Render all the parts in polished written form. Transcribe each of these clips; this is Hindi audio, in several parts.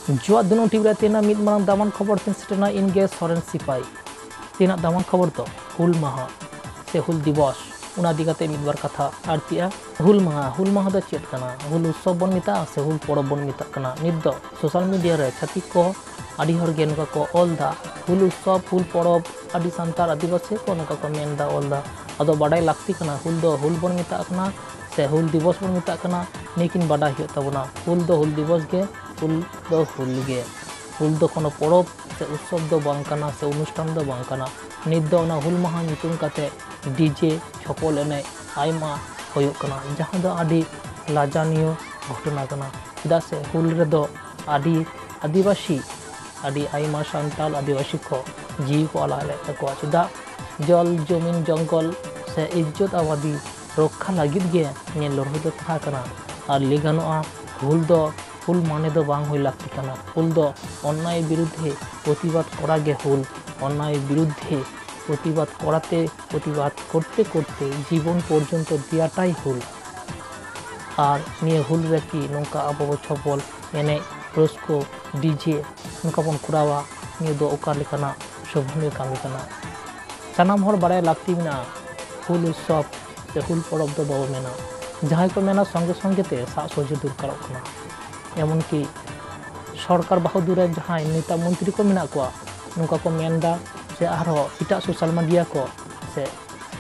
जुआ दिन टीवी तेना मिद मांग दामान खबर तीन सेटना इनगे सोरेन सिपाही तेना दामान खबर तो हुल माहा से हुल दिवस उना दिगाते मिदबार कथा आरतिया हुल माहा द चेत कना हुल उत्सव बन मिता से हुल परब बन मिता कना नित दो सोशल मीडिया रे छाती को आदि हर गे नुका को ऑलदा हुल उत्सव हुल परब आदि सांतार आदिवासी को नुका को मेनदा ऑलदा अदो बाडाय लाक्ति कना हुल दो हुल बन मिता कना से हुल दिवस बन मिता कना नेकिन बाडा हियो तबना हुल दो हुल दिवस गे हुल दो हुल गे हुल दो कोनो परब से उत्सव दो बांग कना से अनुष्ठान दो बांग कना नित दो ना हुल माहा नितुम काते डीजे छपल एने आयमा होयो कना जहां दो आदि लाजानियो घटना कना चेदा से हुल रे दो आदि आदिवासी आदि आयमा सांताल आदिवासी को जीव को आलाले तको चेदा जल जमीन जंगल से इज्जत आबादी रक्षा लगित गे ने लड़ाई दो था कना और लेगानोआ हुल दो हुल माने दो बांग होय लागती कना हुल दो अन्याय बिरुद्धे प्रतिबाद करा गे हुल अन्याय बिरुद्धे प्रतिबाद कराते प्रतिबाद करते करते जीवन पर्यन्त दियाटाई हुल और निये हुल रे कि नोंका आबो छपल एने रस्को डीजे नोंका बन कुरावा निये दो ओका लेकाना शोभनीय कामी कना सानाम हर बाराय लागती मेना हुल उत्सव से हुल परब दो बाबो मेना जहां को मेना संगे संगे ते सा सजे दरकार कना एमन कि सरकार बाहुदुर जहां नेता मंत्री को मेना को नोंका को मेनदा से आरो इटा सोशल मीडिया को से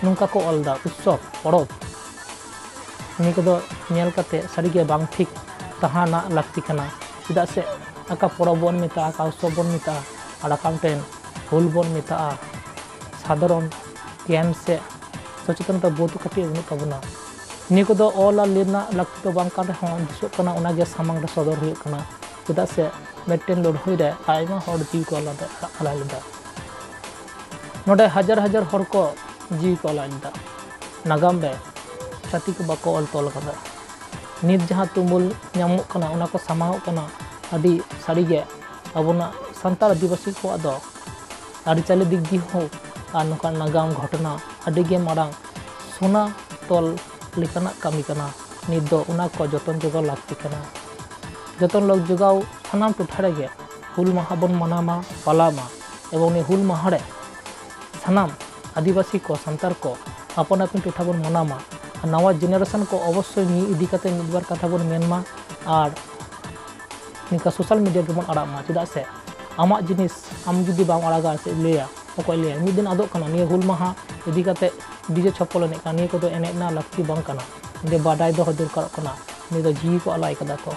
नोंका को अलदा उत्सव परब नि को दो नेल काते सारिगे बांग ठीक तहाना लागती कना चेदा से आका परब बन मेता आका उत्सव बन मेता आर आकामटेन हुल बन मेता साधारण ज्ञान से सचेतनता बहुत कटी बनु तबना नि को दो ऑल लेना लागती तो बांग काते हों दिसो कना ओना गे सामांग रे सदर हुयो कना चेदा से मेटेन लड़ाई रे आयमा हर जीव को आला लेदा नोडे हजार हजार हर को जीव को आलादा नागाम रे छाती को बाको ऑल तोल कदा नित जहां तुमुल ᱧᱟᱢᱚᱜ कना ओना को सामाओ कना आदि सारीगे अबोना सांताल आदिवासी को आदो आदि चाले दिग दी हो आर नोका नागाम घटना आदिगे मारांग सोना तोल लेकाना कामी कना नित दो ओना को जतन जोगाव लागती कना जतन लोग जोगाव सानाम टोठा गे हुल माहा बन मनामा पालामा एवं ने हुल माहा रे सानाम आदिवासी को सांतार को अपन अपन टोठा बन मनामा नवा जेनारेशन को अवश्य नि इदी काते मिदबार कथा बन मेनमा और निका सोशल मीडिया के बन आड़ामा चेदा से आमा जिनिस आम जुदी बाम आड़ागा से लेया अकोय लेया मिद दिन आदो कना निये हुल माहा इदी काते डीजे छपल ने कानी को दो एने ना लगती बांग कना दे बाडाय दो दरकार कना नि दो जी को अलाय कदा को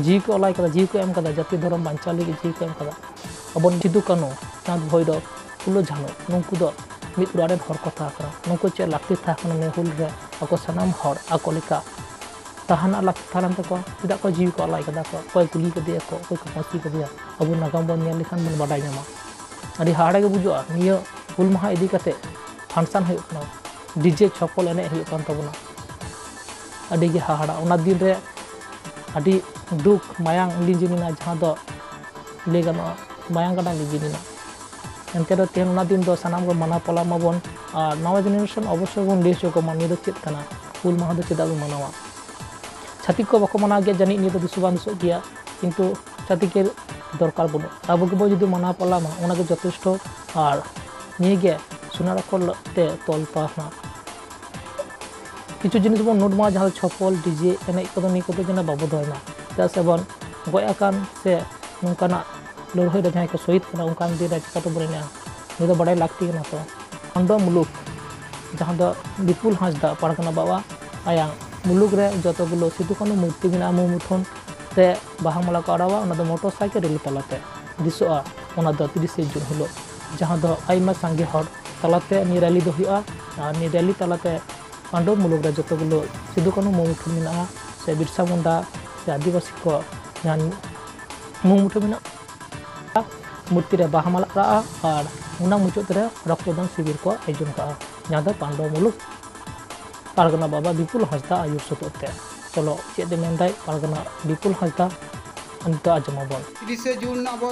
जी को अलाय कदा जी को एम कदा जाति धर्म बांचा लगी जी को एम कदा अबन सिदु कानो चांद भोय दो फुलो झानो नुंकु दो मिद उड़ारे हर को था कना नुंकु चे लागती था कना ने हुल रे अको सनाम हर अको लेका तहाना लागती थालान तको चेदा को जीव को अलाय कदा को कोय कुली कदे को कोय को फांसी कदे अबु नागाम बन नेल लेखान बन बाडाय ᱧᱟᱢᱟ आदि हाड़ा गे बुजुआ नियो हुल माहा इदी काते फंक्शन हुयो कना डीजे छपल एने हुयो कान तबना आदि गे हाड़ा ओना दिन रे आदि दुख मायांग लिंजिना जहां दो ले गानो मायांग गडा लिंजिना एनते दो तेन ओना दिन दो सानाम को माना पला माबन और नवा जेनारेशन अवश्य बन लेस को मानी दो चेत कना हुल माहा दो चेदा मनावा छाती को बको मना गे जानि नि दो दिसुबान दिसो गया किंतु छाती के दरकार बनो अब के जुदी मना पला मा ओना के यथेष्ट और नि गे सुनारा को ते तोल पाना किछु जिनिस बन नोट मा जहां छपल डीजे एने को नि को जना बाबू दोयना ता से बन गय आकान से नोंकाना लड़ाई रे जहां को शहीद कना उनकान दिन चिका तो बरेना नि दो बड़ाई लागती कना तो अंडो मुलुक जहां दो विपुल हांसदा पारकना बाबा आया मुलुक रे जतो गुलो सिदु कानो मूर्ति बिना मुमुथन ते बाहा माला को आड़ावा ओना दो मोटरसाइकिल रेली तलाते दिसोआ ओना दो 30 जून हिलो जहां दो आइमा सांगे हर तलाते नि रैली दो हुआ और नि रैली तलाते पांडव मुलुक रे जतो गुलो सिदु कानो मुमुथन मिना से बिरसा मुंडा से आदिवासी को जान मुमुथन मिना मूर्ति रे बाहा माला रा और उना मुचुत रे रक्तदान शिविर को आयोजन का जहां दो पांडव मुलुक पारगना बाबा विपुल हांसदा आयुर सतोते चलो चेदे मेंदाय पारगना विपुल हांसदा अंत आजमाबन 30 जून अब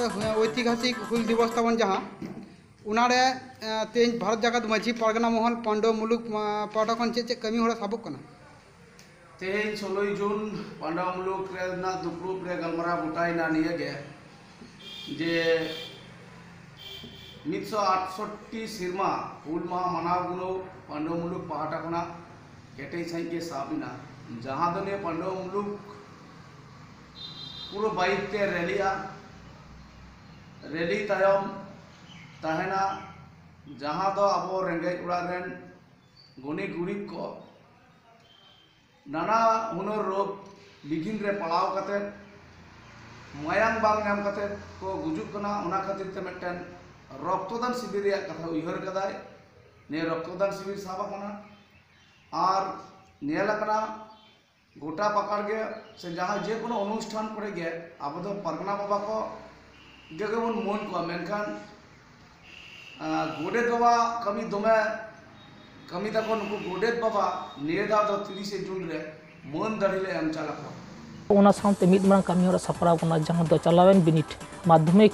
ऐतिहासिक हुल दिवस तबन जहां उनारे तेज भारत जगत माझी पारगना महल पांडव मुलुक पाटा खन चे कमी होड़ा साबक कना तेज 16 जून पांडव मुलुक दुप्रुब रे गलमारा गोटायना निये गे जे 168 सिरमा हुल माह मनाव गुनो पांडव मुलुक पाहटा खना केटे सही के साबिना जहां दने पांडव मुलुक पूरा बाइक ते रैली तायम तहना जहां दो अब रेंगे उड़ा रेन गुनी गुड़ी को नाना हुनर रोग बिगिन रे पड़ाव कते मायांग बांग नाम कते को गुजुक कना उना खातिर ते मिटन रक्तदान शिविर रे कथा उयहर कदाय ने रक्तदान शिविर साबा कना और नेला कना गोटा पकड़ गे से जहां जे कोनो अनुष्ठान करे गे अब तो परगना बाबा को जगह बन मन को मेनखान गोडे बाबा कमी दमे कमी तक उनको गोडेत बाबा नियदा दो 30 जून रे मन दाड़ीले एम चाला को ओना सामते मिद मांग कमी हरा सपराव कना जहां दो चलावेन बिनिट माध्यमिक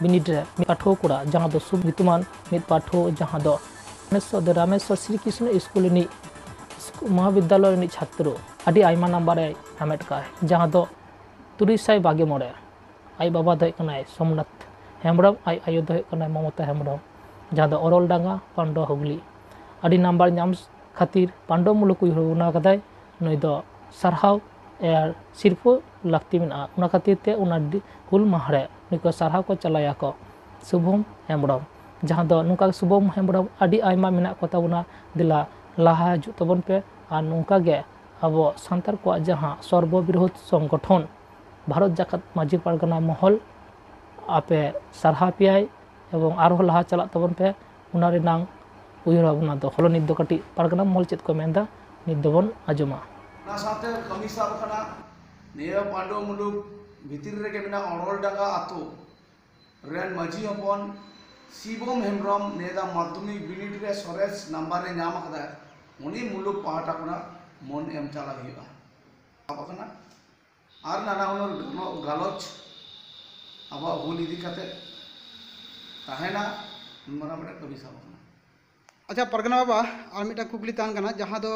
बिनिट रे पाठो कुड़ा जहां दो सुब वितमान मिद पाठो जहां दो रामेश्वर श्री कृष्ण स्कूल नि महाविद्यालय नि छात्र अडी आयमा नंबर ए हामेट का जहां दो 322 आई बाबा दो कनाय सोमनाथ हेमब्रम आई आयो दो कनाय ममता हेमब्रम जहां दो ओरल डांगा पांडो हुगली अडी नंबर नाम खातिर पांडव मुलुक उना कदाय नई दो सरहाव एर सिरफो लाक्ति मेना उना खातिर ते उना हुल माहरे निको सरहाव को चलाया को शुभम हेमब्रम जहां दो नुका शुभम हेमब्रम अडी आयमा मेना को ताबुना दिला लाहा हजू तबन पे और नुका गे अब सांतार को जहां सर्वबृहत संगठन भारत जाकत माझी पारगना महल आपे सरहा पियाय एवं आरो लाहा चला तबन पे उना रेनांग उयहर भावना दो हलो निद कटी पारगना महल चेत को मेंदा निद दोबन आजमा ना साथे कमी साब खना निया पांडव मुलुक भितिर रे के मेना ओरल डांगा आतो रेन माझी हपन शिवम हेमब्रम नेदा माध्यमिक बिनिट रे सरेस नंबर रे नाम कदा उनी मुलुक पाहटा खना मन एम चाला हिबा अब खना आर नाना हुनर गालोच अब हुल इदी कते ताहेना मना बड़ा कमी साब अच्छा परगना बाबा और मिटा कुकली तान कना जहां दो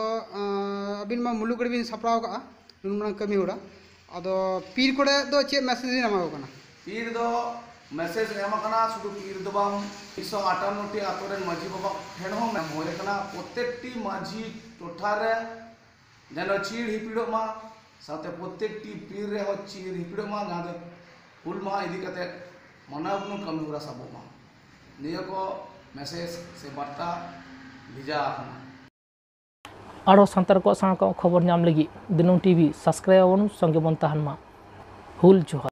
अबिन मा मुलुक रे बिन सपराव का नुन कमी होड़ा अदो पीर कोड़े दो चे मैसेज नि नामा कना पीर दो मैसेज एम कना शुधु पीर दो बाम 158 टी आतोरेन माझी बाबा हेन हो मैम होय कना प्रत्येकटी माझी टोठा रे जनो चीड़ हिपिडो मा साथे प्रत्येकटी पीर रे हो चीड़ हिपिडो मा गादे हुल मा इदी कते मनाबनु कमी होरा सबो मा निया को मैसेज से वार्ता भेजा आरो सांतार को खबर नाम लगी दिनों टीवी सब्सक्राइब संगे बन तहन मा हुल जोहार।